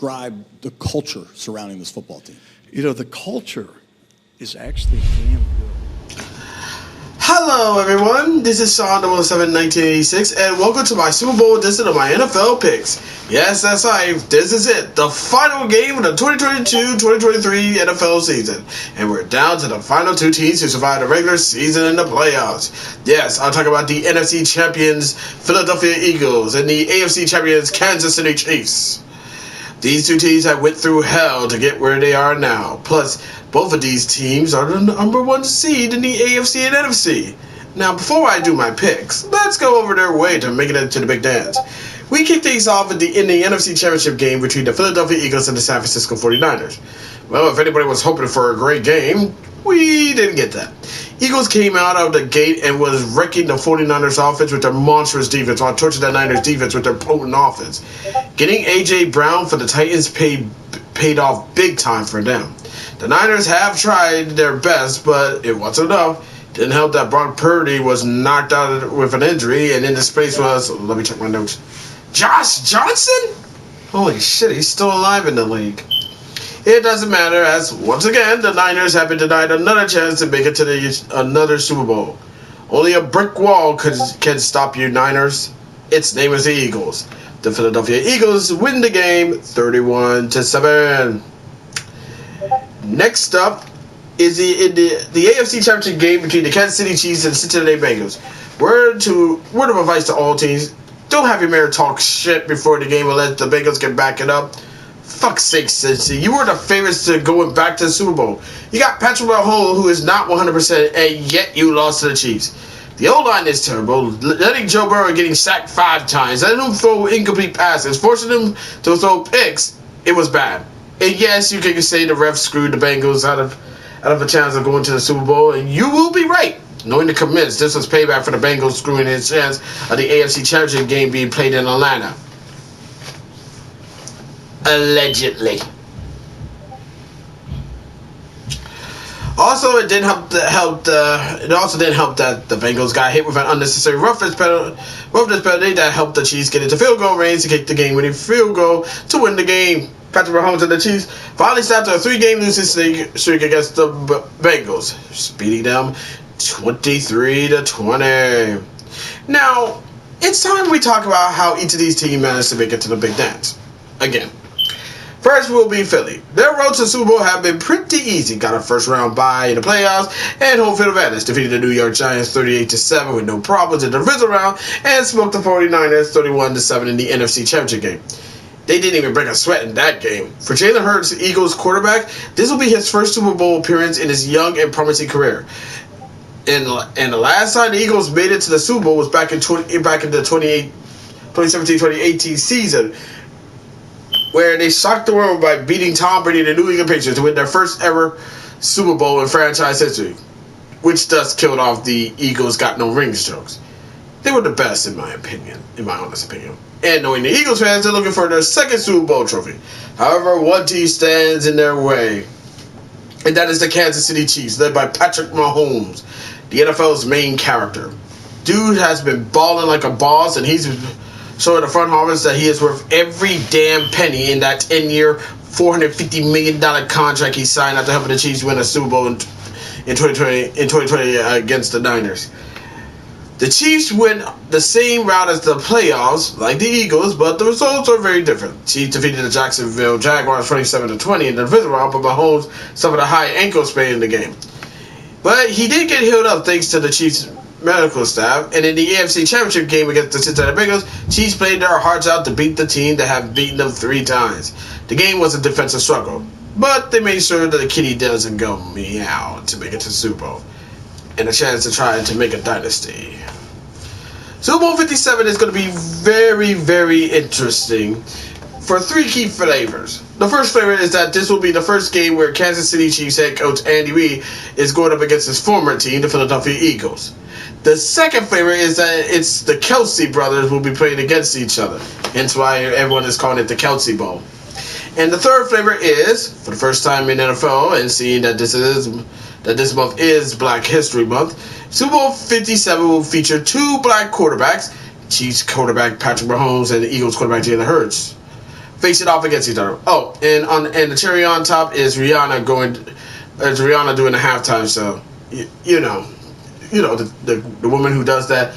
describe the culture surrounding this football team? You know, the culture is actually damn good. Hello, everyone. This is Sean 07 1986, and welcome to my Super Bowl edition of my NFL picks. Yes, that's right. This is it, the final game of the 2022-2023 NFL season, and we're down to the final two teams who survived the regular season and the playoffs. Yes, I'll talk about the NFC champions Philadelphia Eagles and the AFC champions Kansas City Chiefs. These two teams have went through hell to get where they are now. Plus, both of these teams are the number one seed in the AFC and NFC. Now, before I do my picks, let's go over their way to making it to the big dance. We kick things off in the NFC Championship game between the Philadelphia Eagles and the San Francisco 49ers. Well, if anybody was hoping for a great game, we didn't get that. Eagles came out of the gate and was wrecking the 49ers offense with their monstrous defense while torching the Niners defense with their potent offense. Getting A.J. Brown for the Titans paid off big time for them. The Niners have tried their best, but it wasn't enough. Didn't help that Brock Purdy was knocked out with an injury, and in the space was, let me check my notes, Josh Johnson? Holy shit, he's still alive in the league. It doesn't matter, as once again, the Niners have been denied another chance to make it to another Super Bowl. Only a brick wall can stop you, Niners. Its name is the Eagles. The Philadelphia Eagles win the game 31-7. Next up is the AFC Championship game between the Kansas City Chiefs and the Cincinnati Bengals. Word of advice to all teams: don't have your mayor talk shit before the game unless the Bengals can back it up. Fuck's sake, Cincy. You were the favorites to going back to the Super Bowl. You got Patrick Mahomes, who is not 100%, and yet you lost to the Chiefs. The O-line is terrible, letting Joe Burrow getting sacked 5 times, letting him throw incomplete passes, forcing him to throw picks. It was bad. And yes, you can say the refs screwed the Bengals out of a chance of going to the Super Bowl, and you will be right. Knowing the commits, this was payback for the Bengals screwing his chance of the AFC Championship game being played in Atlanta. Allegedly. Also, it didn't help that the Bengals got hit with an unnecessary roughness penalty that helped the Chiefs get into field goal range to kick the game-winning field goal to win the game. Patrick Mahomes and the Chiefs finally stopped a 3-game losing streak against the Bengals, beating them 23-20. Now, it's time we talk about how each of these teams managed to make it to the big dance. Again. First will be Philly. Their road to the Super Bowl have been pretty easy. Got a first-round bye in the playoffs and home field advantage. Defeated the New York Giants 38-7 with no problems in the divisional round and smoked the 49ers 31-7 in the NFC Championship game. They didn't even break a sweat in that game. For Jalen Hurts, the Eagles quarterback, this will be his first Super Bowl appearance in his young and promising career. And the last time the Eagles made it to the Super Bowl was back in the 2017-2018 season, where they shocked the world by beating Tom Brady and the New England Patriots to win their first ever Super Bowl in franchise history, which thus killed off the Eagles got no rings jokes. They were the best, in my honest opinion. And knowing the Eagles fans, they're looking for their second Super Bowl trophy. However, one team stands in their way, and that is the Kansas City Chiefs, led by Patrick Mahomes, the NFL's main character. Dude has been balling like a boss, and he's showing the front office that he is worth every damn penny in that 10-year, $450 million contract he signed after helping the Chiefs win a Super Bowl in 2020 against the Niners. The Chiefs went the same route as the playoffs, like the Eagles, but the results are very different. Chiefs defeated the Jacksonville Jaguars 27-20 in the divisional round, but Mahomes suffered a high ankle sprain in the game. But he did get healed up thanks to the Chiefs' medical staff, and in the AFC Championship game against the Cincinnati Bengals, Chiefs played their hearts out to beat the team that have beaten them 3 times. The game was a defensive struggle, but they made sure that the kitty doesn't go meow to make it to Super Bowl, and a chance to try to make a dynasty. Super Bowl 57 is going to be very, very interesting for 3 key flavors. The first flavor is that this will be the first game where Kansas City Chiefs head coach Andy Reid is going up against his former team, the Philadelphia Eagles. The second flavor is that it's the Kelce brothers will be playing against each other, hence why everyone is calling it the Kelce Bowl. And the third flavor is, for the first time in NFL, and seeing that this month is Black History Month, Super Bowl 57 will feature 2 black quarterbacks, Chiefs quarterback Patrick Mahomes and the Eagles quarterback Jalen Hurts. face it off against each other. Oh, and the cherry on top is Rihanna doing the halftime show. You know the woman who does that.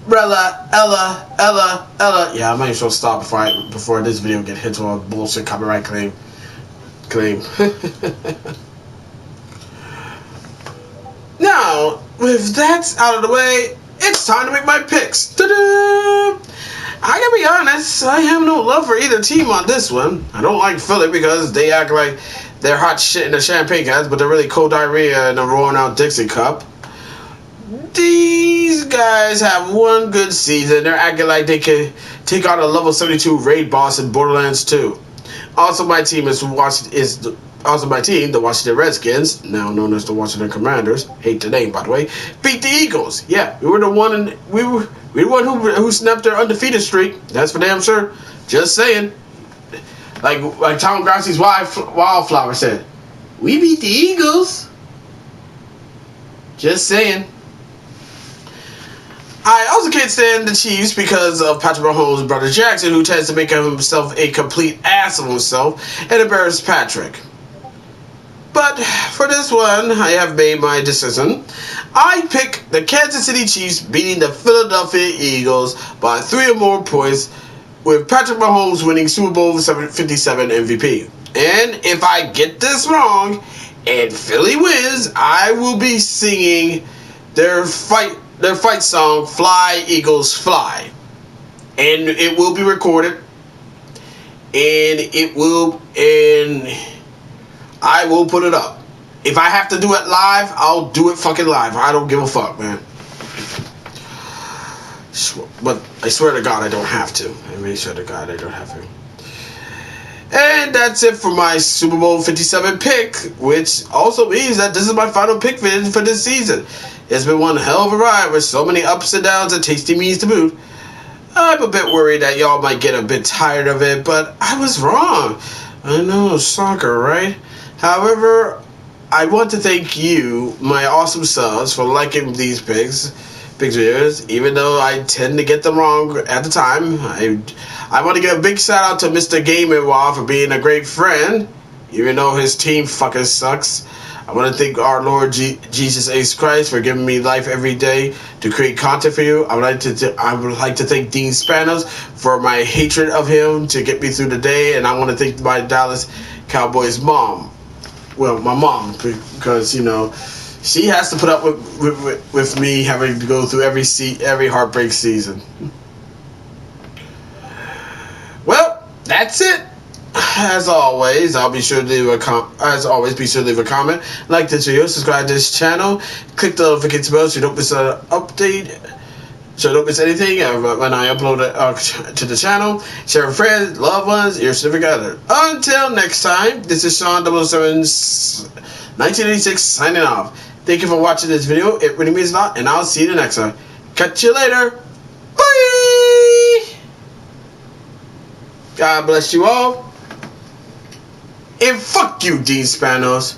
Brella, Ella. Yeah, I might as well stop before this video get hit with a bullshit copyright claim. Now, with that out of the way, it's time to make my picks. Ta-da! I gotta be honest, I have no love for either team on this one. I don't like Philly because they act like they're hot shit in the champagne cans, but they're really cold diarrhea in a rolling out Dixie cup. These guys have one good season. They're acting like they can take on a level 72 raid boss in Borderlands 2. Also, my team the Washington Redskins, now known as the Washington Commanders. Hate the name, by the way. Beat the Eagles. Yeah, we were the one who snapped their undefeated streak. That's for damn sure. Just saying. Like Tom Grassi's Wildflower said, we beat the Eagles. Just saying. I also can't stand the Chiefs because of Patrick Mahomes' brother Jackson, who tends to make himself a complete ass of himself and embarrass Patrick. But for this one, I have made my decision. I pick the Kansas City Chiefs beating the Philadelphia Eagles by 3 or more points, with Patrick Mahomes winning Super Bowl 57 MVP. And if I get this wrong and Philly wins, I will be singing their fight song, Fly Eagles Fly. And it will be recorded. And I will put it up. If I have to do it live, I'll do it fucking live. I don't give a fuck, man. But I swear to God I don't have to. I really swear to God I don't have to. And that's it for my Super Bowl 57 pick, which also means that this is my final pick for this season. It's been one hell of a ride with so many ups and downs and tasty means to boot. I'm a bit worried that y'all might get a bit tired of it, but I was wrong. I know, soccer, right? However, I want to thank you, my awesome subs, for liking these picks videos, even though I tend to get them wrong at the time. I want to give a big shout out to Mr. Gaming Wall for being a great friend, even though his team fucking sucks. I want to thank our Lord Jesus Ace Christ for giving me life every day to create content for you. I would like to thank Dean Spanos for my hatred of him to get me through the day, and I want to thank my Dallas Cowboys mom. Well, my mom, because she has to put up with me having to go through every heartbreak season. Well, that's it. As always, be sure to leave a comment, like this video, subscribe to this channel, click the notification bell so you don't miss an update, so don't miss anything when I upload it to the channel. Share with friends, loved ones, your significant other. Until next time, this is Sean 007 1986 signing off. Thank you for watching this video. It really means a lot, and I'll see you the next time. Catch you later. Bye. God bless you all. And fuck you, Dean Spanos.